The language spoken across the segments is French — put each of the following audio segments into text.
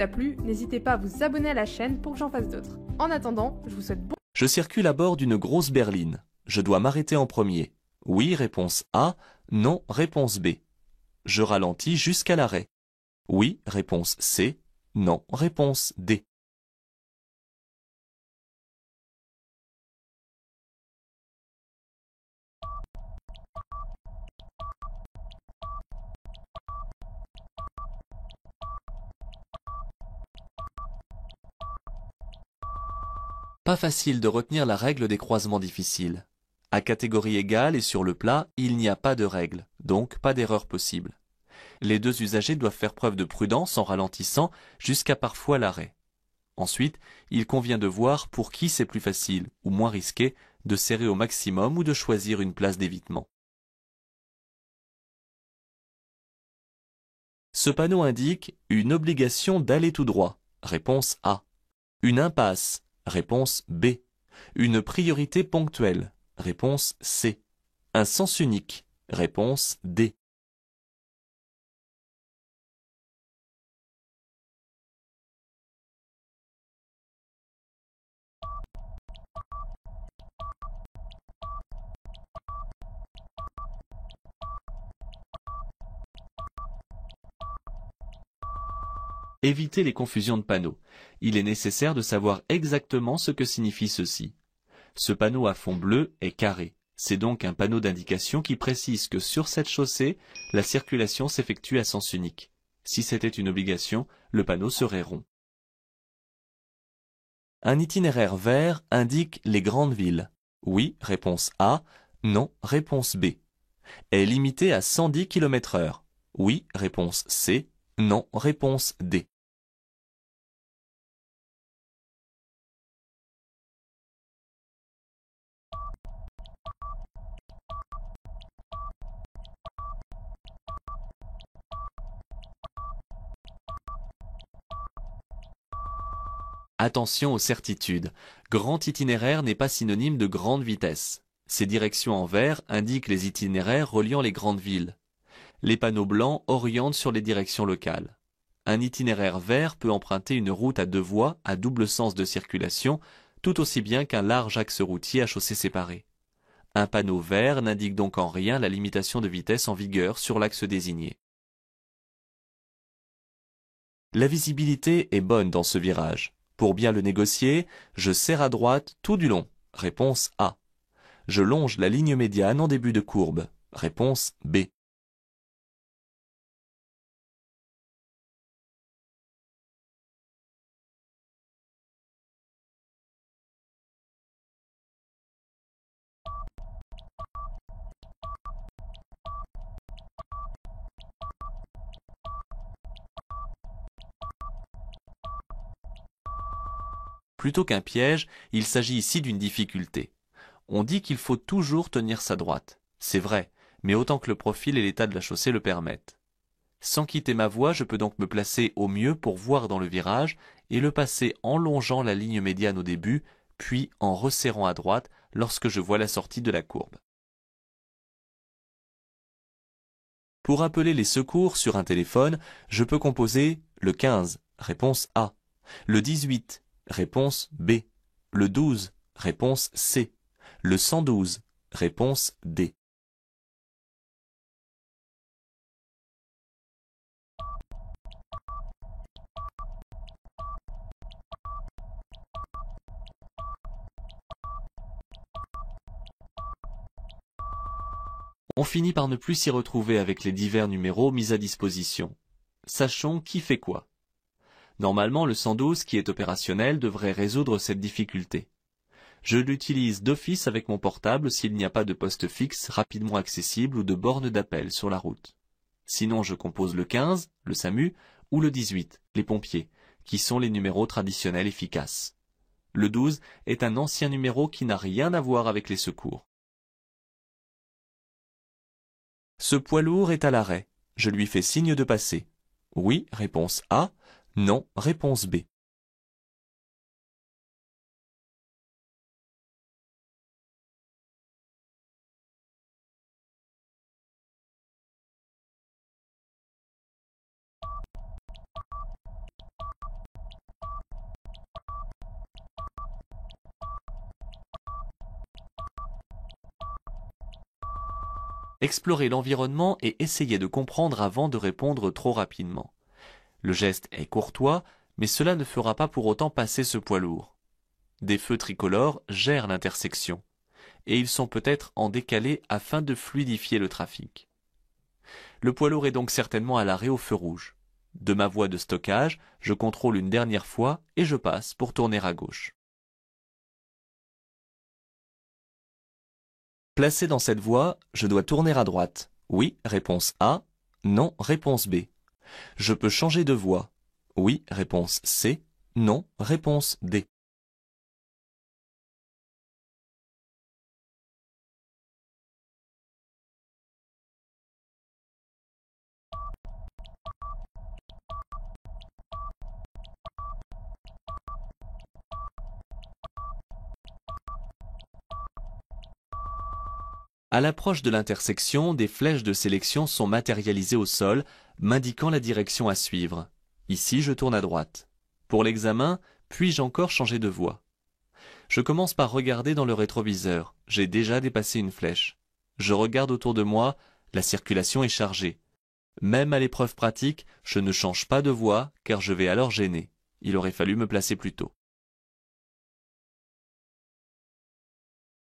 t'a plu, n'hésitez pas à vous abonner à la chaîne pour que j'en fasse d'autres. En attendant, je vous souhaite bon... Je circule à bord d'une grosse berline. Je dois m'arrêter en premier. Oui, réponse A. Non, réponse B. Je ralentis jusqu'à l'arrêt. Oui, réponse C. Non, réponse D. Pas facile de retenir la règle des croisements difficiles. À catégorie égale et sur le plat, il n'y a pas de règle, donc pas d'erreur possible. Les deux usagers doivent faire preuve de prudence en ralentissant jusqu'à parfois l'arrêt. Ensuite, il convient de voir pour qui c'est plus facile ou moins risqué de serrer au maximum ou de choisir une place d'évitement. Ce panneau indique une obligation d'aller tout droit. Réponse A. Une impasse. Réponse B. Une priorité ponctuelle. Réponse C. Un sens unique. Réponse D. Éviter les confusions de panneaux. Il est nécessaire de savoir exactement ce que signifie ceci. Ce panneau à fond bleu est carré. C'est donc un panneau d'indication qui précise que sur cette chaussée, la circulation s'effectue à sens unique. Si c'était une obligation, le panneau serait rond. Un itinéraire vert indique les grandes villes. Oui, réponse A. Non, réponse B. Est limité à 110 km/h. Oui, réponse C. Non, réponse D. Attention aux certitudes. Grand itinéraire n'est pas synonyme de grande vitesse. Ces directions en vert indiquent les itinéraires reliant les grandes villes. Les panneaux blancs orientent sur les directions locales. Un itinéraire vert peut emprunter une route à deux voies à double sens de circulation, tout aussi bien qu'un large axe routier à chaussée séparée. Un panneau vert n'indique donc en rien la limitation de vitesse en vigueur sur l'axe désigné. La visibilité est bonne dans ce virage. Pour bien le négocier, je serre à droite tout du long. Réponse A. Je longe la ligne médiane en début de courbe. Réponse B. Plutôt qu'un piège, il s'agit ici d'une difficulté. On dit qu'il faut toujours tenir sa droite. C'est vrai, mais autant que le profil et l'état de la chaussée le permettent. Sans quitter ma voie, je peux donc me placer au mieux pour voir dans le virage et le passer en longeant la ligne médiane au début, puis en resserrant à droite lorsque je vois la sortie de la courbe. Pour appeler les secours sur un téléphone, je peux composer le 15, réponse A, le 18, réponse B, le 12, réponse C, le 112, réponse D. On finit par ne plus s'y retrouver avec les divers numéros mis à disposition. Sachons qui fait quoi. Normalement, le 112 qui est opérationnel devrait résoudre cette difficulté. Je l'utilise d'office avec mon portable s'il n'y a pas de poste fixe rapidement accessible ou de borne d'appel sur la route. Sinon, je compose le 15, le SAMU, ou le 18, les pompiers, qui sont les numéros traditionnels efficaces. Le 12 est un ancien numéro qui n'a rien à voir avec les secours. Ce poids lourd est à l'arrêt. Je lui fais signe de passer. Oui, réponse A. Non, réponse B. Explorez l'environnement et essayez de comprendre avant de répondre trop rapidement. Le geste est courtois, mais cela ne fera pas pour autant passer ce poids lourd. Des feux tricolores gèrent l'intersection, et ils sont peut-être en décalé afin de fluidifier le trafic. Le poids lourd est donc certainement à l'arrêt au feu rouge. De ma voie de stockage, je contrôle une dernière fois et je passe pour tourner à gauche. Placé dans cette voie, je dois tourner à droite. Oui, réponse A. Non, réponse B. Je peux changer de voie. Oui, réponse C. Non, réponse D. À l'approche de l'intersection, des flèches de sélection sont matérialisées au sol, m'indiquant la direction à suivre. Ici, je tourne à droite. Pour l'examen, puis-je encore changer de voie? Je commence par regarder dans le rétroviseur. J'ai déjà dépassé une flèche. Je regarde autour de moi, la circulation est chargée. Même à l'épreuve pratique, je ne change pas de voie, car je vais alors gêner. Il aurait fallu me placer plus tôt.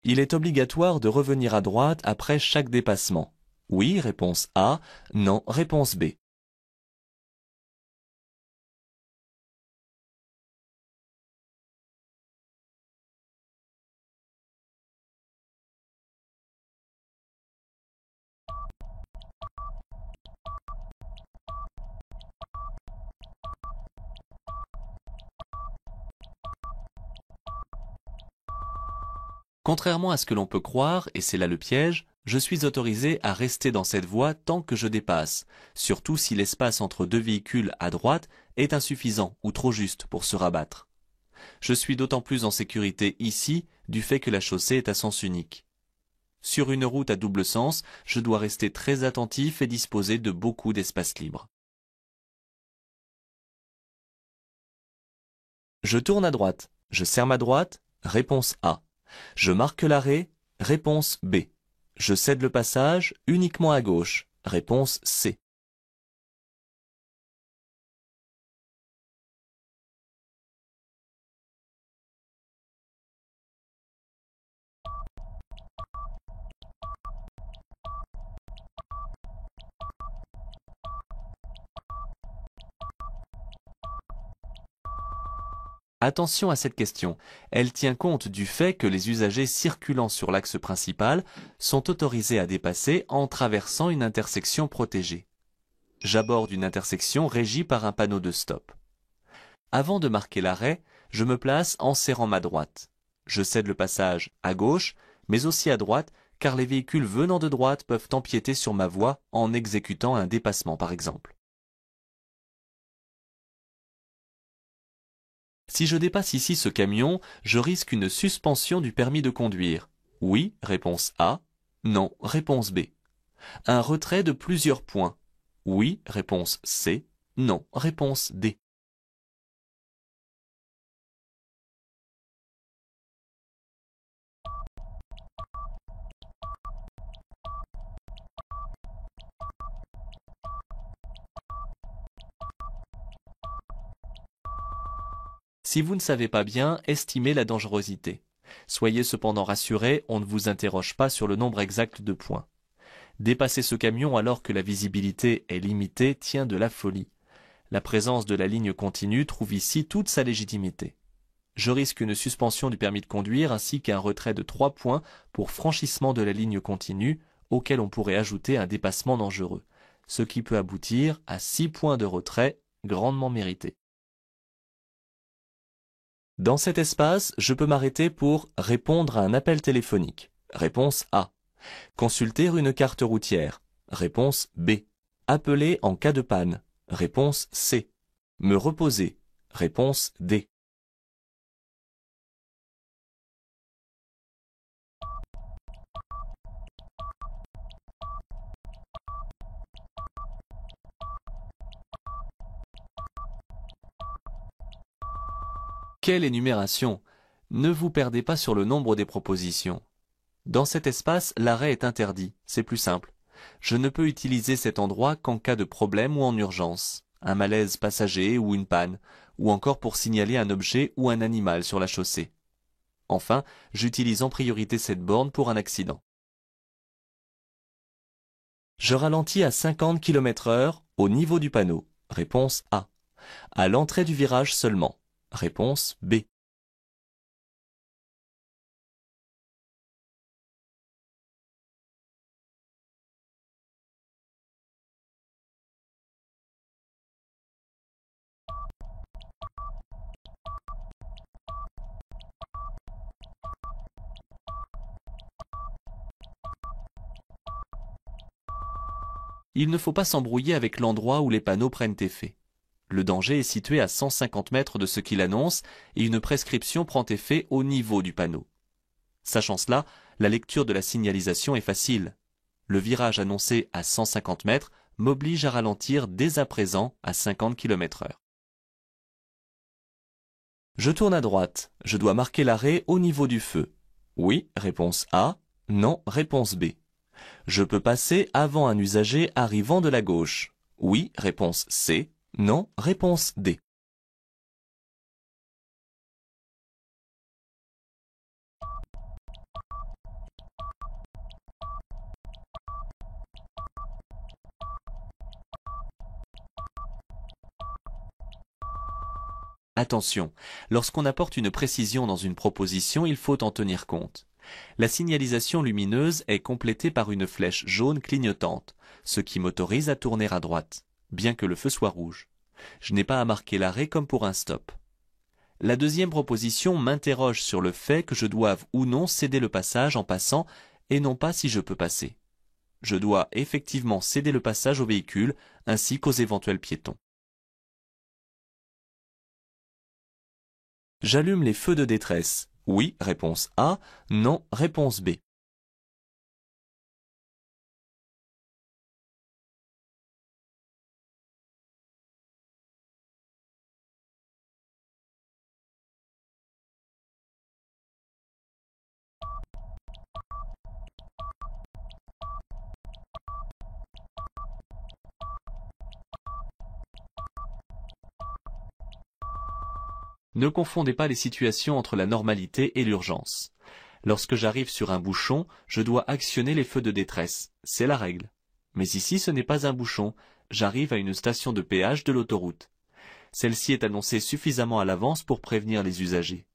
Il est obligatoire de revenir à droite après chaque dépassement. Oui, réponse A. Non, réponse B. Contrairement à ce que l'on peut croire, et c'est là le piège, je suis autorisé à rester dans cette voie tant que je dépasse, surtout si l'espace entre deux véhicules à droite est insuffisant ou trop juste pour se rabattre. Je suis d'autant plus en sécurité ici du fait que la chaussée est à sens unique. Sur une route à double sens, je dois rester très attentif et disposer de beaucoup d'espace libre. Je tourne à droite. Je serre ma droite. Réponse A. Je marque l'arrêt. Réponse B. Je cède le passage uniquement à gauche. Réponse C. Attention à cette question, elle tient compte du fait que les usagers circulant sur l'axe principal sont autorisés à dépasser en traversant une intersection protégée. J'aborde une intersection régie par un panneau de stop. Avant de marquer l'arrêt, je me place en serrant ma droite. Je cède le passage à gauche, mais aussi à droite, car les véhicules venant de droite peuvent empiéter sur ma voie en exécutant un dépassement par exemple. Si je dépasse ici ce camion, je risque une suspension du permis de conduire. Oui, réponse A. Non, réponse B. Un retrait de plusieurs points. Oui, réponse C. Non, réponse D. Si vous ne savez pas bien, estimez la dangerosité. Soyez cependant rassurés, on ne vous interroge pas sur le nombre exact de points. Dépasser ce camion alors que la visibilité est limitée tient de la folie. La présence de la ligne continue trouve ici toute sa légitimité. Je risque une suspension du permis de conduire ainsi qu'un retrait de 3 points pour franchissement de la ligne continue, auquel on pourrait ajouter un dépassement dangereux, ce qui peut aboutir à 6 points de retrait grandement mérités. Dans cet espace, je peux m'arrêter pour répondre à un appel téléphonique. Réponse A. Consulter une carte routière. Réponse B. Appeler en cas de panne. Réponse C. Me reposer. Réponse D. Quelle énumération! Ne vous perdez pas sur le nombre des propositions. Dans cet espace, l'arrêt est interdit, c'est plus simple. Je ne peux utiliser cet endroit qu'en cas de problème ou en urgence, un malaise passager ou une panne, ou encore pour signaler un objet ou un animal sur la chaussée. Enfin, j'utilise en priorité cette borne pour un accident. Je ralentis à 50 km/h au niveau du panneau. Réponse A. À l'entrée du virage seulement. Réponse B. Il ne faut pas s'embrouiller avec l'endroit où les panneaux prennent effet. Le danger est situé à 150 mètres de ce qu'il annonce et une prescription prend effet au niveau du panneau. Sachant cela, la lecture de la signalisation est facile. Le virage annoncé à 150 mètres m'oblige à ralentir dès à présent à 50 km/h. Je tourne à droite. Je dois marquer l'arrêt au niveau du feu. Oui, réponse A. Non, réponse B. Je peux passer avant un usager arrivant de la gauche. Oui, réponse C. Non, réponse D. Attention, lorsqu'on apporte une précision dans une proposition, il faut en tenir compte. La signalisation lumineuse est complétée par une flèche jaune clignotante, ce qui m'autorise à tourner à droite, bien que le feu soit rouge. Je n'ai pas à marquer l'arrêt comme pour un stop. La deuxième proposition m'interroge sur le fait que je doive ou non céder le passage en passant et non pas si je peux passer. Je dois effectivement céder le passage aux véhicules ainsi qu'aux éventuels piétons. J'allume les feux de détresse. Oui, réponse A. Non, réponse B. Ne confondez pas les situations entre la normalité et l'urgence. Lorsque j'arrive sur un bouchon, je dois actionner les feux de détresse. C'est la règle. Mais ici, ce n'est pas un bouchon. J'arrive à une station de péage de l'autoroute. Celle-ci est annoncée suffisamment à l'avance pour prévenir les usagers.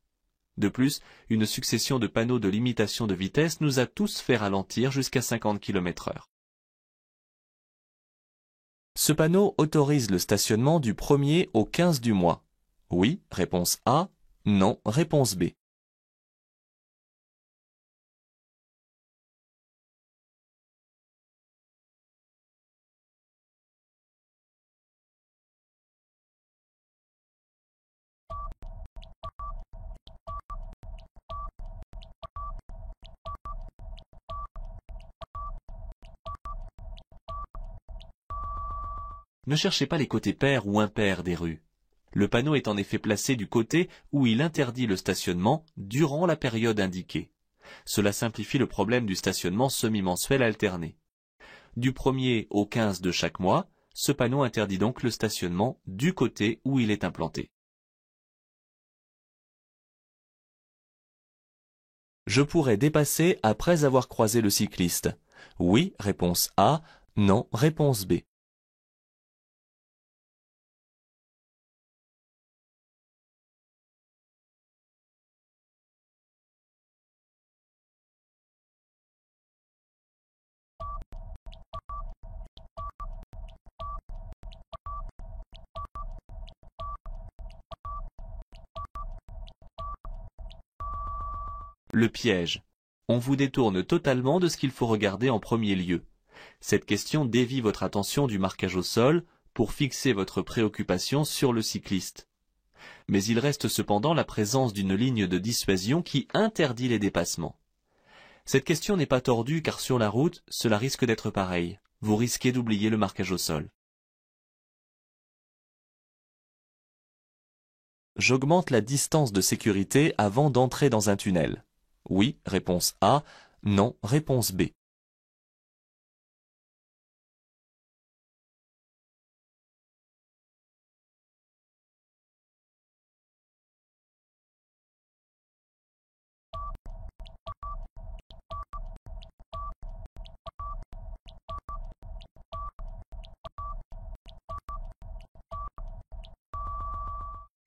De plus, une succession de panneaux de limitation de vitesse nous a tous fait ralentir jusqu'à 50 km/h. Ce panneau autorise le stationnement du 1er au 15 du mois. Oui, réponse A. Non, réponse B. Ne cherchez pas les côtés pairs ou impairs des rues. Le panneau est en effet placé du côté où il interdit le stationnement durant la période indiquée. Cela simplifie le problème du stationnement semi-mensuel alterné. Du 1er au 15 de chaque mois, ce panneau interdit donc le stationnement du côté où il est implanté. Je pourrais dépasser après avoir croisé le cycliste. Oui, réponse A. Non, réponse B. Le piège. On vous détourne totalement de ce qu'il faut regarder en premier lieu. Cette question dévie votre attention du marquage au sol pour fixer votre préoccupation sur le cycliste. Mais il reste cependant la présence d'une ligne de dissuasion qui interdit les dépassements. Cette question n'est pas tordue car sur la route, cela risque d'être pareil. Vous risquez d'oublier le marquage au sol. J'augmente la distance de sécurité avant d'entrer dans un tunnel. Oui, réponse A. Non, réponse B.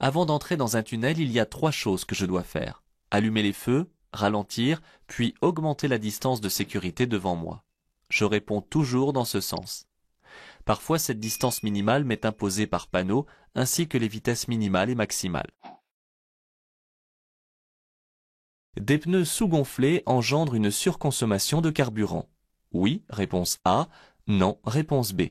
Avant d'entrer dans un tunnel, il y a 3 choses que je dois faire. Allumer les feux, ralentir, puis augmenter la distance de sécurité devant moi. Je réponds toujours dans ce sens. Parfois, cette distance minimale m'est imposée par panneau, ainsi que les vitesses minimales et maximales. Des pneus sous-gonflés engendrent une surconsommation de carburant. Oui, réponse A. Non, réponse B.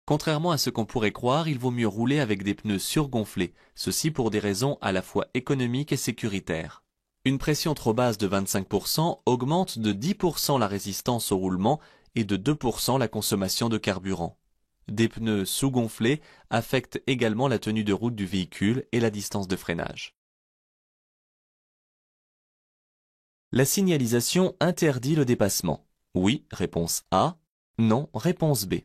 Contrairement à ce qu'on pourrait croire, il vaut mieux rouler avec des pneus surgonflés, ceci pour des raisons à la fois économiques et sécuritaires. Une pression trop basse de 25% augmente de 10% la résistance au roulement et de 2% la consommation de carburant. Des pneus sous-gonflés affectent également la tenue de route du véhicule et la distance de freinage. La signalisation interdit le dépassement. Oui, réponse A. Non, réponse B.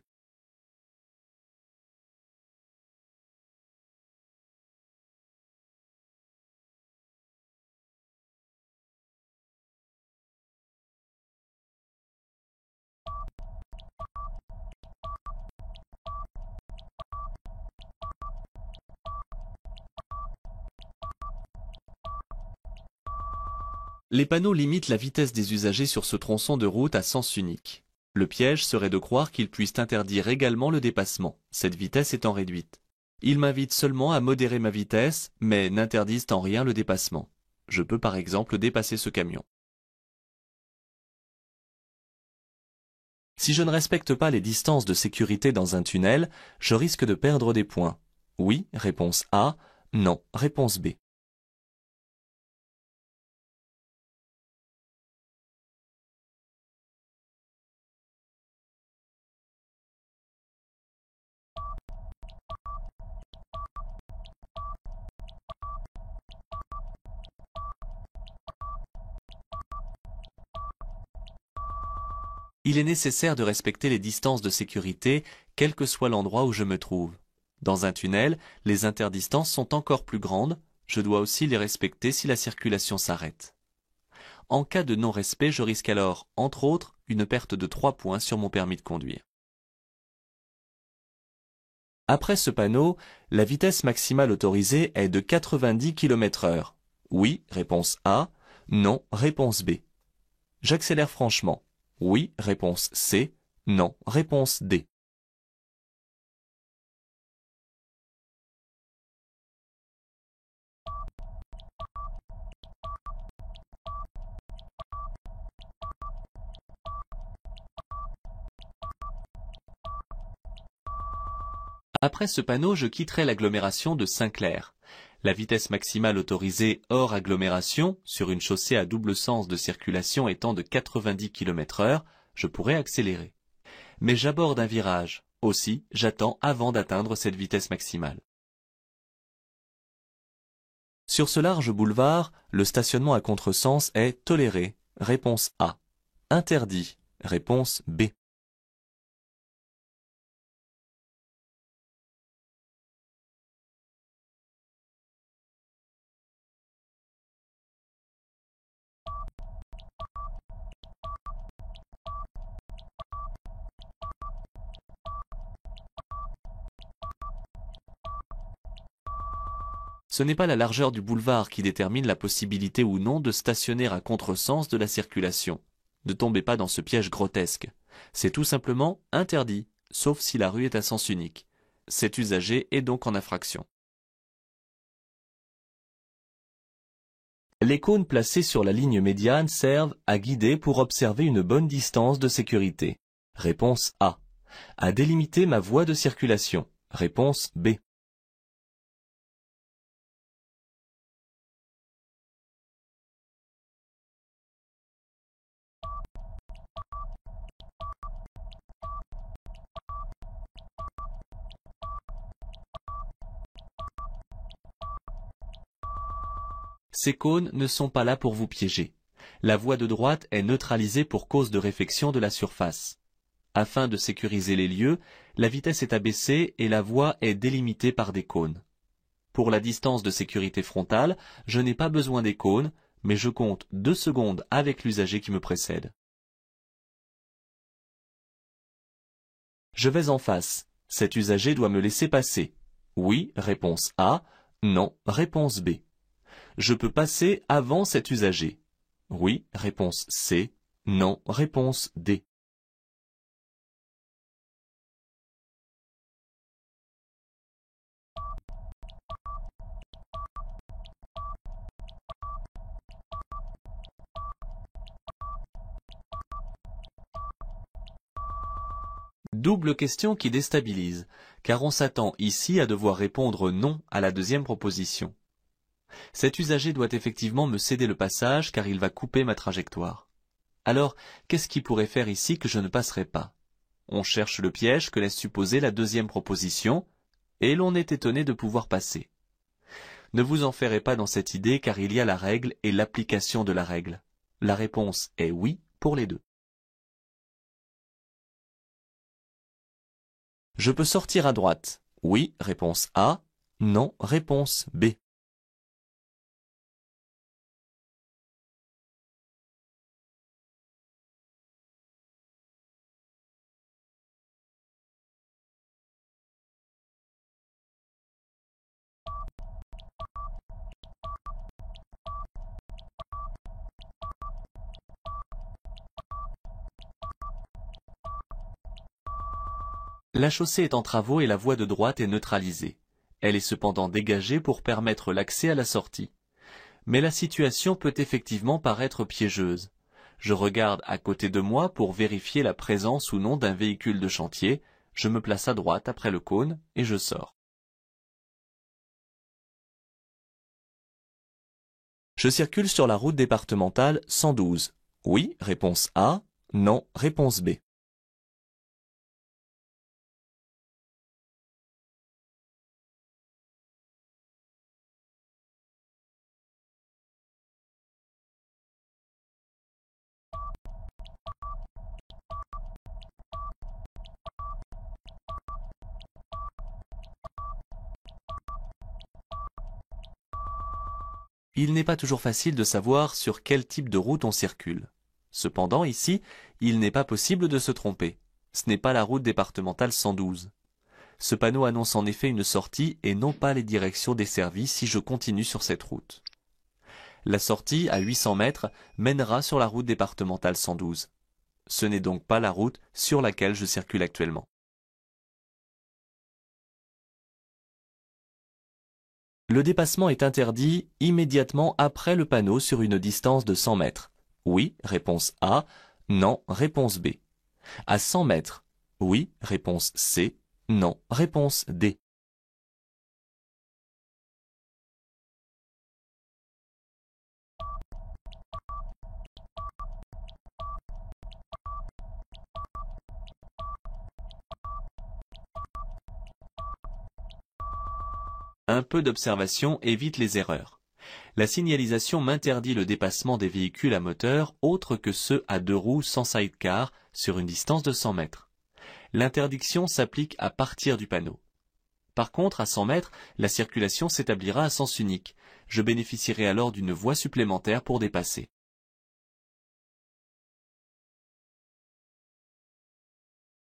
Les panneaux limitent la vitesse des usagers sur ce tronçon de route à sens unique. Le piège serait de croire qu'ils puissent interdire également le dépassement, cette vitesse étant réduite. Ils m'invitent seulement à modérer ma vitesse, mais n'interdisent en rien le dépassement. Je peux par exemple dépasser ce camion. Si je ne respecte pas les distances de sécurité dans un tunnel, je risque de perdre des points. Oui, réponse A. Non, réponse B. Il est nécessaire de respecter les distances de sécurité, quel que soit l'endroit où je me trouve. Dans un tunnel, les interdistances sont encore plus grandes, je dois aussi les respecter si la circulation s'arrête. En cas de non-respect, je risque alors, entre autres, une perte de 3 points sur mon permis de conduire. Après ce panneau, la vitesse maximale autorisée est de 90 km/h. Oui, réponse A. Non, réponse B. J'accélère franchement. Oui, réponse C. Non, réponse D. Après ce panneau, je quitterai l'agglomération de Saint-Clair. La vitesse maximale autorisée hors agglomération, sur une chaussée à double sens de circulation étant de 90 km/h, je pourrais accélérer. Mais j'aborde un virage. Aussi, j'attends avant d'atteindre cette vitesse maximale. Sur ce large boulevard, le stationnement à contresens est toléré. Réponse A. Interdit. Réponse B. Ce n'est pas la largeur du boulevard qui détermine la possibilité ou non de stationner à contresens de la circulation. Ne tombez pas dans ce piège grotesque. C'est tout simplement interdit, sauf si la rue est à sens unique. Cet usager est donc en infraction. Les cônes placés sur la ligne médiane servent à guider pour observer une bonne distance de sécurité. Réponse A. À délimiter ma voie de circulation. Réponse B. Ces cônes ne sont pas là pour vous piéger. La voie de droite est neutralisée pour cause de réfection de la surface. Afin de sécuriser les lieux, la vitesse est abaissée et la voie est délimitée par des cônes. Pour la distance de sécurité frontale, je n'ai pas besoin des cônes, mais je compte 2 secondes avec l'usager qui me précède. Je vais en face. Cet usager doit me laisser passer. Oui, réponse A. Non, réponse B. Je peux passer avant cet usager. Oui, réponse C. Non, réponse D. Double question qui déstabilise, car on s'attend ici à devoir répondre non à la deuxième proposition. Cet usager doit effectivement me céder le passage car il va couper ma trajectoire. Alors, qu'est-ce qui pourrait faire ici que je ne passerai pas? On cherche le piège que laisse supposer la deuxième proposition, et l'on est étonné de pouvoir passer. Ne vous en ferez pas dans cette idée car il y a la règle et l'application de la règle. La réponse est oui pour les deux. Je peux sortir à droite. Oui, réponse A. Non, réponse B. La chaussée est en travaux et la voie de droite est neutralisée. Elle est cependant dégagée pour permettre l'accès à la sortie. Mais la situation peut effectivement paraître piégeuse. Je regarde à côté de moi pour vérifier la présence ou non d'un véhicule de chantier, je me place à droite après le cône et je sors. Je circule sur la route départementale 112. Oui, réponse A. Non, réponse B. Il n'est pas toujours facile de savoir sur quel type de route on circule. Cependant, ici, il n'est pas possible de se tromper. Ce n'est pas la route départementale 112. Ce panneau annonce en effet une sortie et non pas les directions desservies si je continue sur cette route. La sortie, à 800 mètres, mènera sur la route départementale 112. Ce n'est donc pas la route sur laquelle je circule actuellement. Le dépassement est interdit immédiatement après le panneau sur une distance de 100 mètres. Oui, réponse A. Non, réponse B. À 100 mètres. Oui, réponse C. Non, réponse D. Un peu d'observation évite les erreurs. La signalisation m'interdit le dépassement des véhicules à moteur autres que ceux à 2 roues sans sidecar sur une distance de 100 mètres. L'interdiction s'applique à partir du panneau. Par contre, à 100 mètres, la circulation s'établira à sens unique. Je bénéficierai alors d'une voie supplémentaire pour dépasser.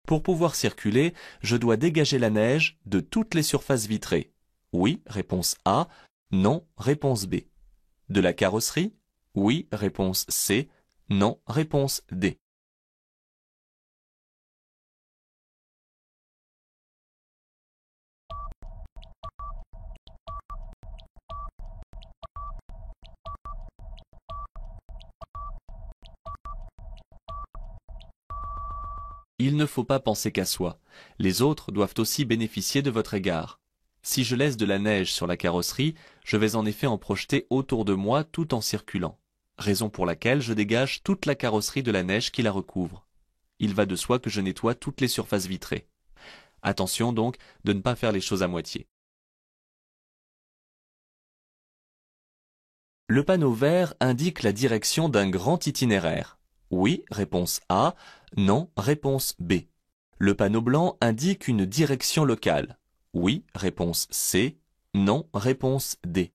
Pour pouvoir circuler, je dois dégager la neige de toutes les surfaces vitrées. Oui, réponse A. Non, réponse B. De la carrosserie? Oui, réponse C. Non, réponse D. Il ne faut pas penser qu'à soi. Les autres doivent aussi bénéficier de votre égard. Si je laisse de la neige sur la carrosserie, je vais en effet en projeter autour de moi tout en circulant. Raison pour laquelle je dégage toute la carrosserie de la neige qui la recouvre. Il va de soi que je nettoie toutes les surfaces vitrées. Attention donc de ne pas faire les choses à moitié. Le panneau vert indique la direction d'un grand itinéraire. Oui, réponse A. Non, réponse B. Le panneau blanc indique une direction locale. Oui, réponse C. Non, réponse D.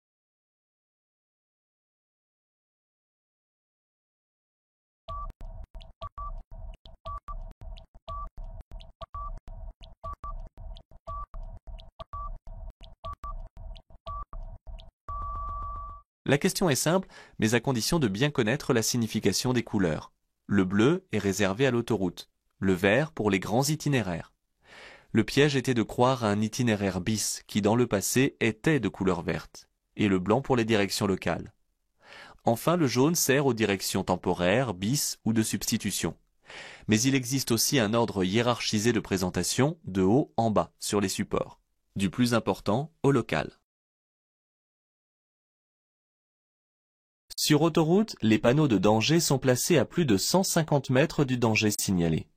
La question est simple, mais à condition de bien connaître la signification des couleurs. Le bleu est réservé à l'autoroute, le vert pour les grands itinéraires. Le piège était de croire à un itinéraire bis qui dans le passé était de couleur verte, et le blanc pour les directions locales. Enfin, le jaune sert aux directions temporaires, bis ou de substitution. Mais il existe aussi un ordre hiérarchisé de présentation, de haut en bas, sur les supports, du plus important au local. Sur autoroute, les panneaux de danger sont placés à plus de 150 mètres du danger signalé.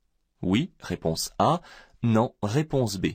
Oui, réponse A. Non, réponse B.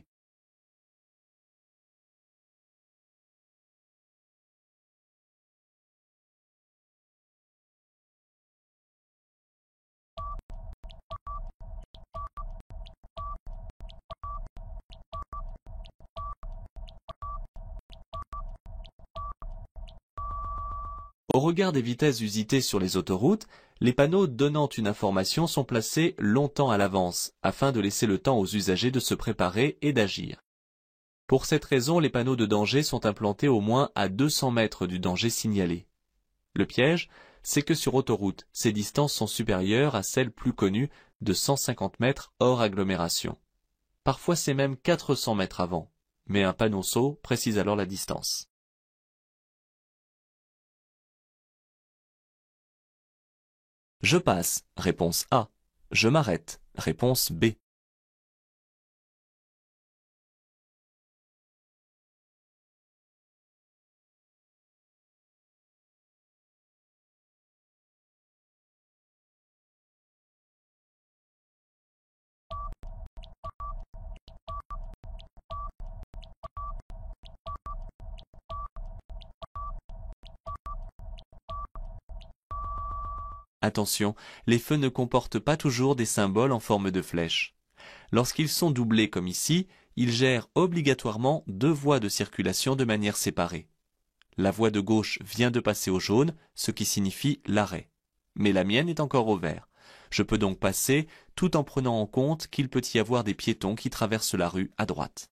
Au regard des vitesses usitées sur les autoroutes, les panneaux donnant une information sont placés longtemps à l'avance, afin de laisser le temps aux usagers de se préparer et d'agir. Pour cette raison, les panneaux de danger sont implantés au moins à 200 mètres du danger signalé. Le piège, c'est que sur autoroute, ces distances sont supérieures à celles plus connues de 150 mètres hors agglomération. Parfois c'est même 400 mètres avant, mais un panonceau précise alors la distance. Je passe, réponse A. Je m'arrête, réponse B. Attention, les feux ne comportent pas toujours des symboles en forme de flèche. Lorsqu'ils sont doublés comme ici, ils gèrent obligatoirement deux voies de circulation de manière séparée. La voie de gauche vient de passer au jaune, ce qui signifie l'arrêt. Mais la mienne est encore au vert. Je peux donc passer tout en prenant en compte qu'il peut y avoir des piétons qui traversent la rue à droite.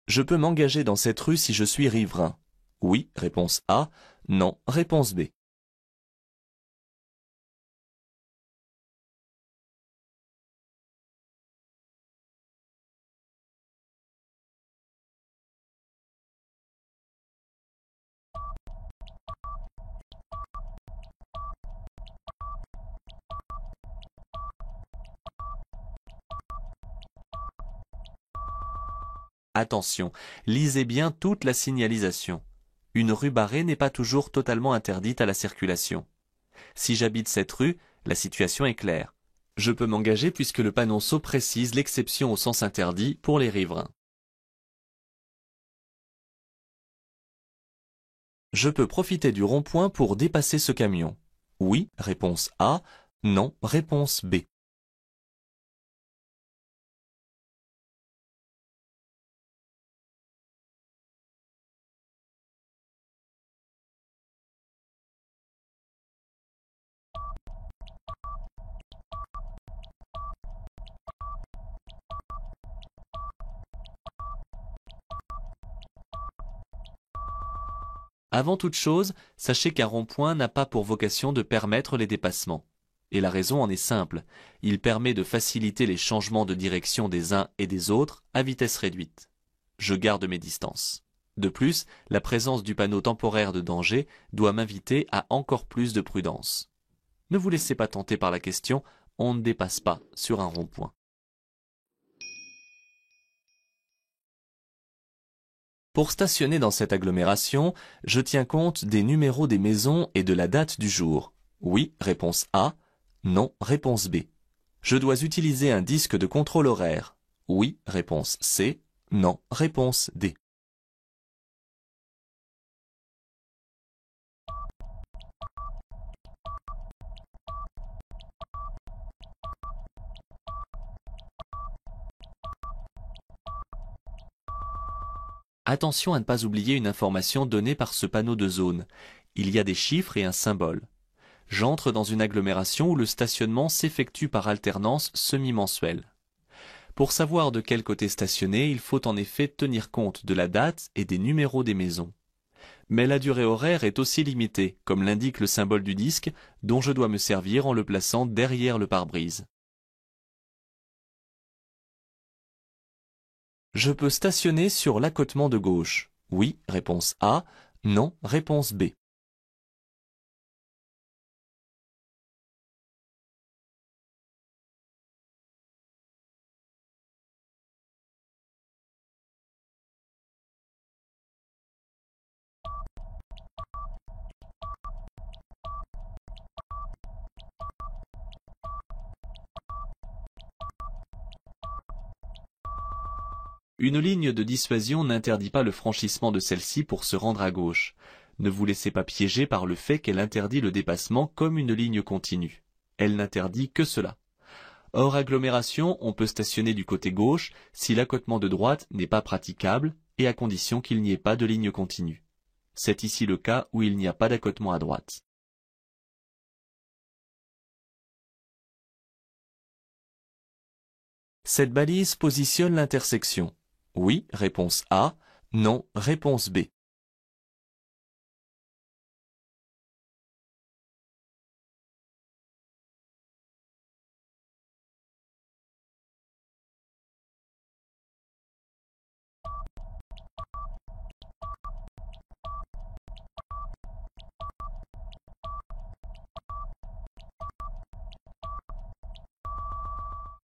Je peux m'engager dans cette rue si je suis riverain. Oui, réponse A. Non, réponse B. Attention, lisez bien toute la signalisation. Une rue barrée n'est pas toujours totalement interdite à la circulation. Si j'habite cette rue, la situation est claire. Je peux m'engager puisque le panonceau précise l'exception au sens interdit pour les riverains. Je peux profiter du rond-point pour dépasser ce camion. Oui, réponse A. Non, réponse B. Avant toute chose, sachez qu'un rond-point n'a pas pour vocation de permettre les dépassements. Et la raison en est simple, il permet de faciliter les changements de direction des uns et des autres à vitesse réduite. Je garde mes distances. De plus, la présence du panneau temporaire de danger doit m'inviter à encore plus de prudence. Ne vous laissez pas tenter par la question, on ne dépasse pas sur un rond-point. Pour stationner dans cette agglomération, je tiens compte des numéros des maisons et de la date du jour. Oui, réponse A. Non, réponse B. Je dois utiliser un disque de contrôle horaire. Oui, réponse C. Non, réponse D. Attention à ne pas oublier une information donnée par ce panneau de zone. Il y a des chiffres et un symbole. J'entre dans une agglomération où le stationnement s'effectue par alternance semi-mensuelle. Pour savoir de quel côté stationner, il faut en effet tenir compte de la date et des numéros des maisons. Mais la durée horaire est aussi limitée, comme l'indique le symbole du disque, dont je dois me servir en le plaçant derrière le pare-brise. Je peux stationner sur l'accotement de gauche. Oui, réponse A. Non, réponse B. Une ligne de dissuasion n'interdit pas le franchissement de celle-ci pour se rendre à gauche. Ne vous laissez pas piéger par le fait qu'elle interdit le dépassement comme une ligne continue. Elle n'interdit que cela. Hors agglomération, on peut stationner du côté gauche si l'accotement de droite n'est pas praticable et à condition qu'il n'y ait pas de ligne continue. C'est ici le cas où il n'y a pas d'accotement à droite. Cette balise positionne l'intersection. Oui, réponse A. Non, réponse B.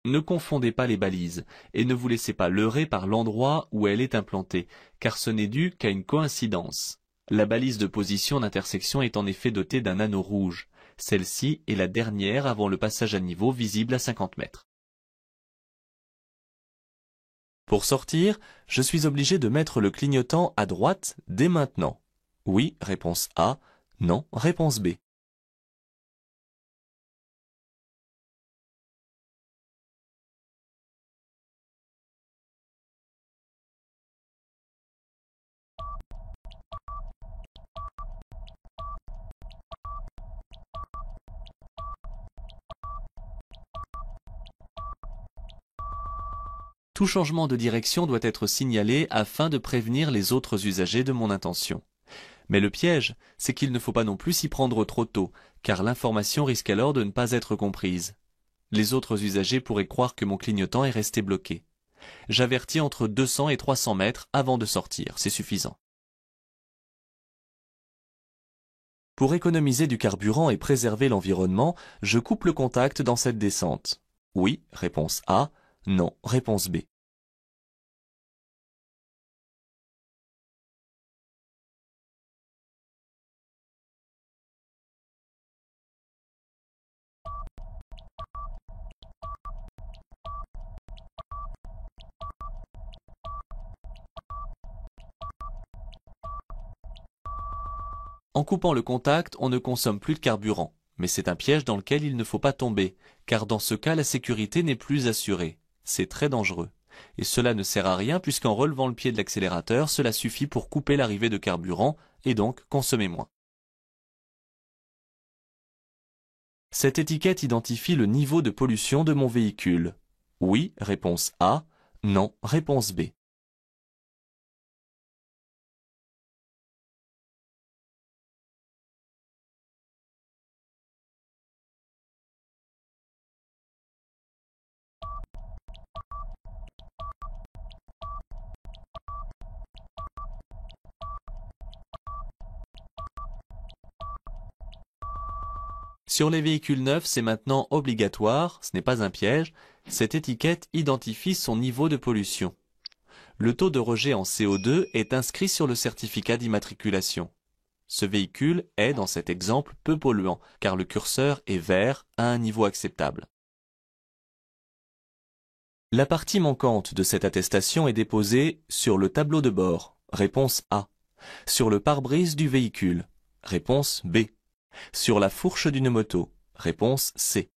Ne confondez pas les balises et ne vous laissez pas leurrer par l'endroit où elle est implantée, car ce n'est dû qu'à une coïncidence. La balise de position d'intersection est en effet dotée d'un anneau rouge. Celle-ci est la dernière avant le passage à niveau visible à 50 mètres. Pour sortir, je suis obligé de mettre le clignotant à droite dès maintenant. Oui, réponse A. Non, réponse B. Tout changement de direction doit être signalé afin de prévenir les autres usagers de mon intention. Mais le piège, c'est qu'il ne faut pas non plus s'y prendre trop tôt, car l'information risque alors de ne pas être comprise. Les autres usagers pourraient croire que mon clignotant est resté bloqué. J'avertis entre 200 et 300 mètres avant de sortir, c'est suffisant. Pour économiser du carburant et préserver l'environnement, je coupe le contact dans cette descente. Oui, réponse A. Non, réponse B. En coupant le contact, on ne consomme plus de carburant. Mais c'est un piège dans lequel il ne faut pas tomber, car dans ce cas la sécurité n'est plus assurée. C'est très dangereux. Et cela ne sert à rien puisqu'en relevant le pied de l'accélérateur, cela suffit pour couper l'arrivée de carburant et donc consommer moins. Cette étiquette identifie le niveau de pollution de mon véhicule. Oui, réponse A. Non, réponse B. Sur les véhicules neufs, c'est maintenant obligatoire, ce n'est pas un piège, cette étiquette identifie son niveau de pollution. Le taux de rejet en CO2 est inscrit sur le certificat d'immatriculation. Ce véhicule est, dans cet exemple, peu polluant, car le curseur est vert à un niveau acceptable. La partie manquante de cette attestation est déposée sur le tableau de bord, réponse A, sur le pare-brise du véhicule, réponse B, sur la fourche d'une moto, réponse C.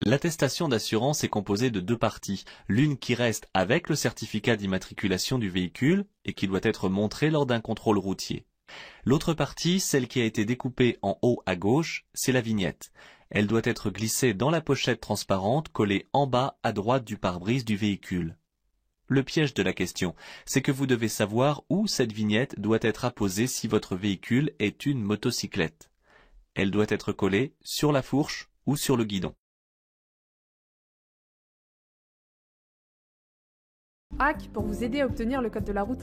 L'attestation d'assurance est composée de deux parties, l'une qui reste avec le certificat d'immatriculation du véhicule et qui doit être montrée lors d'un contrôle routier. L'autre partie, celle qui a été découpée en haut à gauche, c'est la vignette. Elle doit être glissée dans la pochette transparente collée en bas à droite du pare-brise du véhicule. Le piège de la question, c'est que vous devez savoir où cette vignette doit être apposée si votre véhicule est une motocyclette. Elle doit être collée sur la fourche ou sur le guidon. Hack pour vous aider à obtenir le code de la route